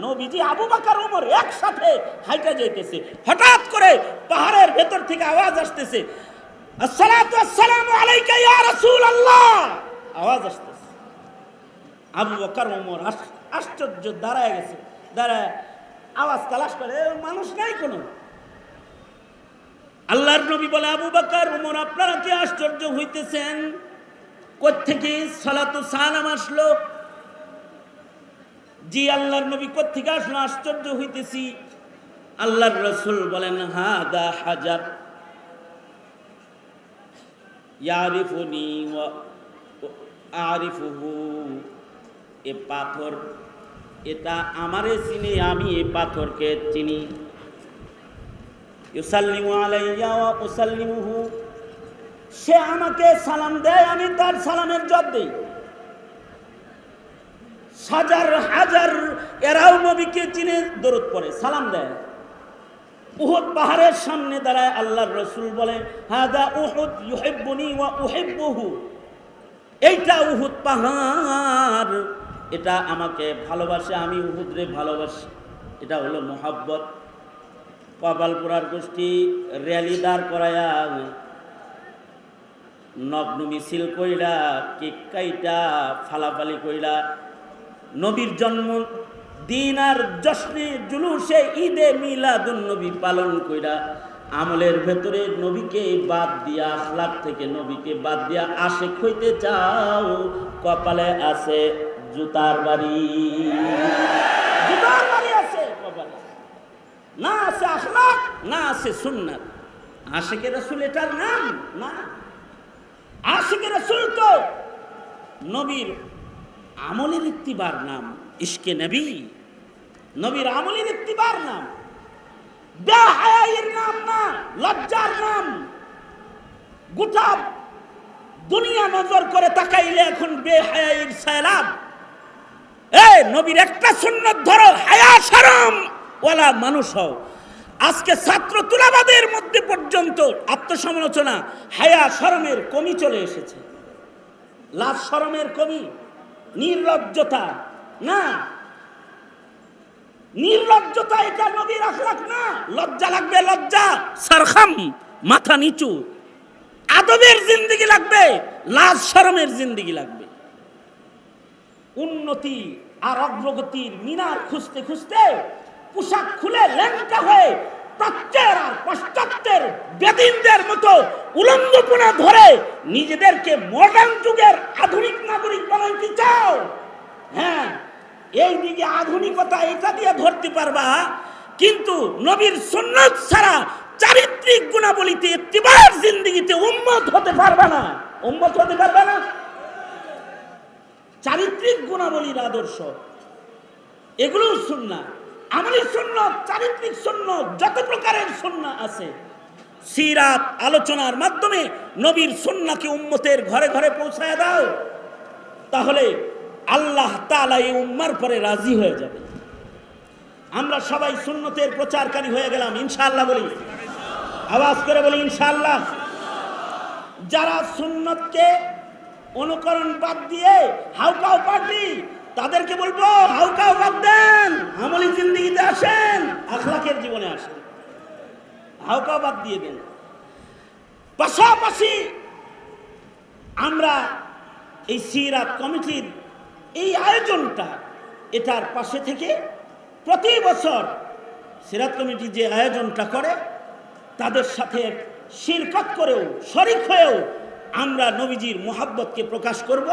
নবীজি আবু বকর ওমর একসাথে হাইটা যাইতেছে, হঠাৎ করে পাহাড়ের ভেতর থেকে আওয়াজ আসতেছে, আসসালাতু আসসালামু আলাইকা ইয়া রাসূলুল্লাহ, আওয়াজ আসতেছে। আবু বকর ওমর আশ্চর্য দাঁড়ায় গেছে, দাঁড়ায় আওয়াজ তালাশ করে, মানুষ নাই কোনো। আল্লাহর নবী বলে, আবু বকর ওমর আপনারা কি আশ্চর্য হইতেছেন? কোত্থেকে সালাতু সালাম আসলো? জি আল্লাহর নবী কোত্থেকে আসলো? আশ্চর্য হইতেছি। আল্লাহর রাসূল বলেন, হাদা হাজার ইয়ারিফুনি ওয়া আরিফুহু, এ পাথর, এটা আমারে চিনি, আমি এই পাথরকে চিনি। ইউসাল্লিমু আলাইয়া ওয়া উসাল্লিমুহু, সে আমাকে সালাম দেয়, আমি তার সালামের জবাব দেই। হাজার হাজার এরাও নবীকে চিনে দরুদ পড়ে, সালাম দেয়। উহুদ পাহাড়ের সামনে দাঁড়ায় আল্লাহর রাসূল বলে, হাদা উহুদ ইউহিব্বুনি ওয়া উহিব্বুহু, এইটা উহুদ পাহাড়, এটা আমাকে ভালোবাসে, আমি উহুদরে ভালোবাসি। এটা হলো মোহাব্বত। কপালপুরার গোষ্ঠী র্যালি দাঁড় করায়া, নগ্ন মিছিল কইরা, কেক কাইটা, ফালাফালি কইরা, নবীর জন্ম দিন আর জশ্নে জুলুসে ঈদে মিলাদুন নবী পালন কইরা, আমলের ভেতরে নবীকে বাদ দিয়া, আখলাক থেকে নবীকে বাদ দিয়া আশিক হইতে চাও, কপালে আছে জুতার বাড়ি। জুতার বাড়ি আছে কপালে, না আছে আখলাক, না আছে সুন্নাত। আশিকে রাসূল এটার নাম না। আশিকে রাসূল তো নবীর আমলের ইত্তিবার নাম, ইশকে নবী, নবীর আমলের ইত্তিবার নাম, বেহায়ার নাম না, লজ্জার নাম। গোটা দুনিয়া নজর করে তাকাইলে এখন বেহায়ার সায়লাব। এই নবীর একটা সুন্নাত ধরো, হায়া শরম ওয়ালা মানুষ হও। আজকে ছাত্র তুলাবাদের মধ্যে পর্যন্ত আত্মসমালোচনা, হায়া শরমের কমি চলে এসেছে। লাজ শরমের কমি, নির্লজ্জতা না, নির্লজ্জতা এটা নবীর আখলাক না। লজ্জা লাগবে, লজ্জা, সারখাম, মাথা নিচু, আদবের জিন্দেগি লাগবে, লাজ শরমের জিন্দেগি লাগবে। উন্নতি আর অগ্রগতির মিনার খুঁজতে খুঁজতে পোশাক খুলে ল্যাংটা হয়ে প্রাচ্যের আর পাশ্চাত্যের বেদিনদের মতো উলঙ্গপনা ধরে নিজেদেরকে মডার্ন যুগের আধুনিক নাগরিক বানাইতে চাও। হ্যাঁ, এই দিকে আধুনিকতা এটা দিয়ে ধরতে পারবা, কিন্তু নবীর সুন্নাত ছাড়া চারিত্রিক গুণাবলীতে ইত্তিবার জিন্দেগিতে উম্মত হতে পারবা না। উম্মত হতে পারবা না। চারিত্রিক গুণাবলীর আদর্শ, এগুলো সুন্নাত, আমলি সুন্নাত, চারিত্রিক সুন্নাত, যত প্রকারের সুন্নাত আছে, সিরাত আলোচনার মাধ্যমে নবীর সুন্নাহকে উম্মতের ঘরে ঘরে পৌঁছায় দাও, তাহলে আল্লাহ তাআলা এই উম্মার পরে রাজি হয়ে যাবে। আমরা সবাই সুন্নতের প্রচারকারী হয়ে গেলাম ইনশাআল্লাহ। বলি, আওয়াজ করে বলি ইনশাআল্লাহ। যারা সুন্নতকে অনুকরণ বাদ দিয়ে হাউকাও পার্টি, তাদেরকে বলবো হাউকাও বাদ দেন, আমলি জিন্দেগিতে আসেন, আখলাকের জীবনে আসেন, হাউকাও বাদ দিয়ে দেন। পাশাপাশি আমরা এই সিরাত কমিটির এই আয়োজনটা, এটার পাশে থেকে প্রতি বছর সিরাত কমিটি যে আয়োজনটা করে, তাদের সাথে শিরকত করেও, শরীক হয়েও আমরা নবীজির মুহাব্বতকে প্রকাশ করব।